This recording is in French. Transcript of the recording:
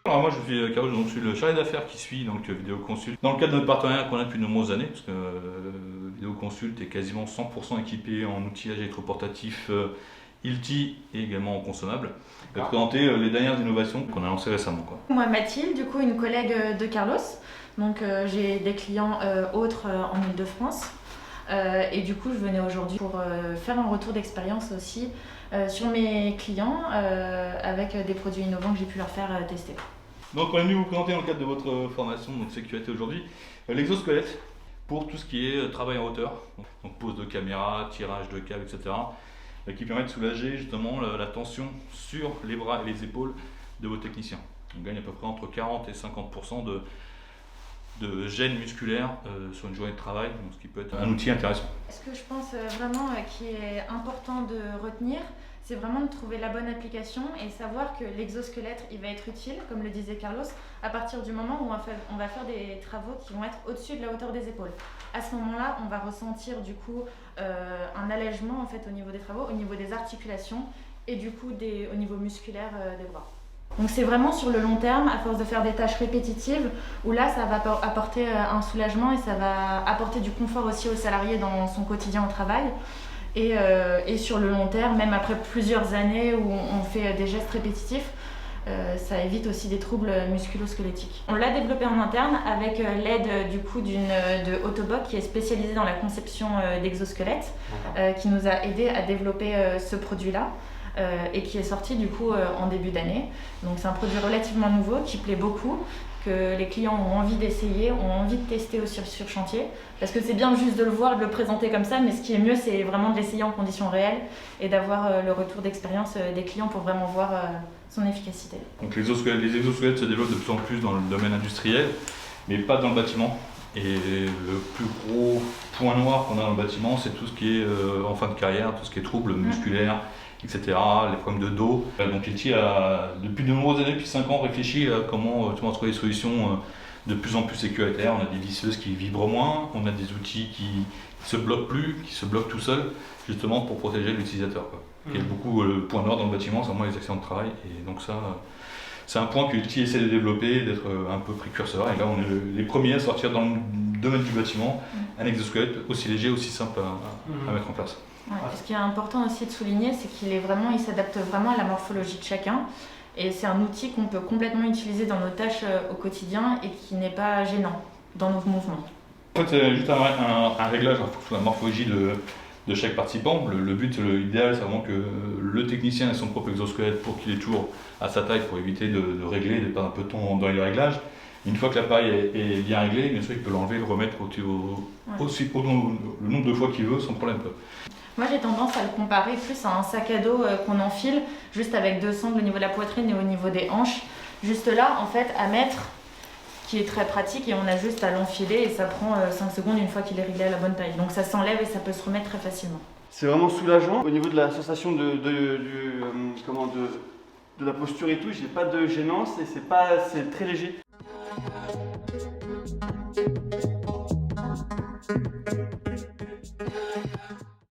Alors moi je suis Carole, donc je suis le chargé d'affaires qui suit donc Vidéoconsult. Dans le cadre de notre partenariat qu'on a depuis de nombreuses années, parce que Vidéoconsult est quasiment 100% équipé en outillage électroportatif ILTI et également en consommable. Je vais présenter les dernières innovations qu'on a lancées récemment, quoi. Moi Mathilde, du coup une collègue de Carlos. Donc j'ai des clients autres en Ile-de-France. Et du coup je venais aujourd'hui pour faire un retour d'expérience aussi sur mes clients avec des produits innovants que j'ai pu leur faire tester. Donc on est venu vous présenter dans le cadre de votre formation donc sécurité aujourd'hui l'exosquelette pour tout ce qui est travail en hauteur, donc pose de caméra, tirage de câbles, etc. Qui permet de soulager justement la tension sur les bras et les épaules de vos techniciens. On gagne à peu près entre 40 et 50% de gêne musculaire sur une journée de travail, donc ce qui peut être un outil intéressant. Ce que je pense vraiment qui est important de retenir, c'est vraiment de trouver la bonne application et savoir que l'exosquelette il va être utile, comme le disait Carlos, à partir du moment où on va faire des travaux qui vont être au-dessus de la hauteur des épaules. À ce moment-là, on va ressentir du coup un allègement en fait, au niveau des travaux, au niveau des articulations et du coup au niveau musculaire des bras. Donc c'est vraiment sur le long terme, à force de faire des tâches répétitives, où là ça va apporter un soulagement et ça va apporter du confort aussi au salarié dans son quotidien au travail. Et sur le long terme, même après plusieurs années où on fait des gestes répétitifs, ça évite aussi des troubles musculo-squelettiques. On l'a développé en interne avec l'aide du coup de Autoboc qui est spécialisée dans la conception d'exosquelettes, qui nous a aidé à développer ce produit-là. Et qui est sorti du coup en début d'année. Donc c'est un produit relativement nouveau qui plaît beaucoup, que les clients ont envie d'essayer, ont envie de tester aussi sur chantier, parce que c'est bien juste de le voir, de le présenter comme ça, mais ce qui est mieux c'est vraiment de l'essayer en conditions réelles et d'avoir le retour d'expérience des clients pour vraiment voir son efficacité. Donc les exosquelettes se développent de plus en plus dans le domaine industriel, mais pas dans le bâtiment. Et le plus gros point noir qu'on a dans le bâtiment, c'est tout ce qui est en fin de carrière, tout ce qui est troubles musculaires, etc., les problèmes de dos. Donc ILTI a, depuis de nombreuses années, depuis 5 ans, réfléchi à comment trouver des solutions de plus en plus sécuritaires. On a des visseuses qui vibrent moins, on a des outils qui se bloquent plus, qui se bloquent tout seuls, justement pour protéger l'utilisateur. Il y a beaucoup le point noir dans le bâtiment, c'est vraiment les accidents de travail. Et donc ça, c'est un point que ILTI essaie de développer, d'être un peu précurseur. Et là, on est les premiers à sortir dans le domaine du bâtiment un exosquelette aussi léger, aussi simple à mettre en place. Ouais, ce qui est important aussi de souligner, c'est il s'adapte vraiment à la morphologie de chacun. Et c'est un outil qu'on peut complètement utiliser dans nos tâches au quotidien et qui n'est pas gênant dans nos mouvements. En fait, c'est juste un réglage en fonction de la morphologie de chaque participant. Le but, l'idéal, c'est vraiment que le technicien ait son propre exosquelette pour qu'il ait toujours à sa taille pour éviter de régler, de perdre un peu de temps dans les réglages. Une fois que l'appareil est bien réglé, bien sûr, il peut l'enlever, le remettre le nombre de fois qu'il veut sans problème. Moi j'ai tendance à le comparer plus à un sac à dos qu'on enfile, juste avec 2 sangles au niveau de la poitrine et au niveau des hanches. Juste là, en fait, à mettre, qui est très pratique et on a juste à l'enfiler et ça prend 5 secondes une fois qu'il est réglé à la bonne taille. Donc ça s'enlève et ça peut se remettre très facilement. C'est vraiment soulageant. Au niveau de la sensation de la posture et tout, j'ai pas de gênance et c'est très léger.